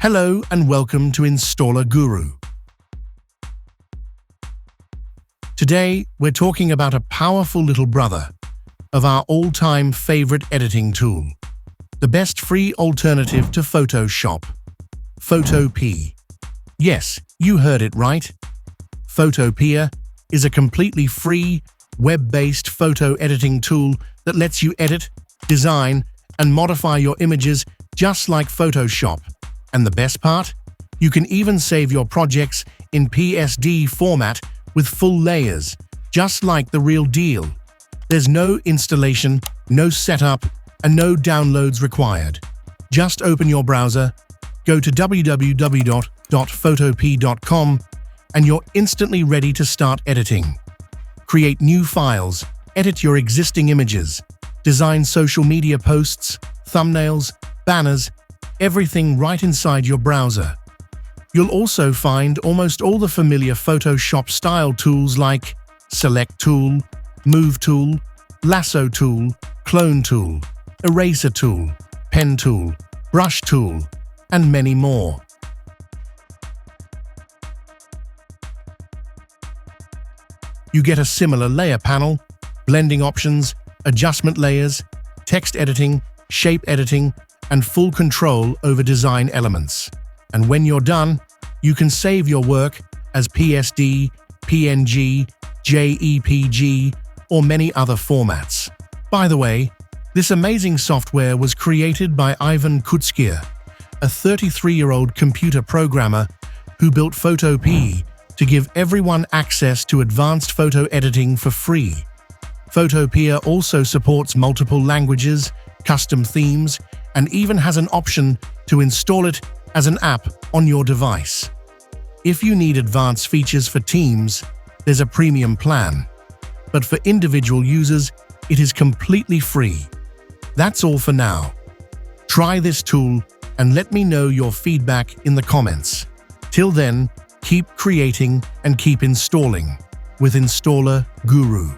Hello and welcome to Installer Guru. Today, we're talking about a powerful little brother of our all-time favorite editing tool, the best free alternative to Photoshop, Photopea. Yes, you heard it right. Photopea is a completely free, web-based photo editing tool that lets you edit, design, and modify your images just like Photoshop. And the best part? You can even save your projects in PSD format with full layers, just like the real deal. There's no installation, no setup, and no downloads required. Just open your browser, go to www.photopea.com, and you're instantly ready to start editing. Create new files, edit your existing images, design social media posts, thumbnails, banners, everything right inside your browser. You'll also find almost all the familiar Photoshop style tools like Select Tool, Move Tool, Lasso Tool, Clone Tool, Eraser Tool, Pen Tool, Brush Tool, and many more. You get a similar layer panel, blending options, adjustment layers, text editing, shape editing, and full control over design elements. And when you're done, you can save your work as PSD, PNG, JPEG, or many other formats. By the way, this amazing software was created by Ivan Kutskir, a 33-year-old computer programmer who built Photopea to give everyone access to advanced photo editing for free. Photopea also supports multiple languages, custom themes, and even has an option to install it as an app on your device. If you need advanced features for teams, there's a premium plan. But for individual users, it is completely free. That's all for now. Try this tool and let me know your feedback in the comments. Till then, keep creating and keep installing with Installer Guru.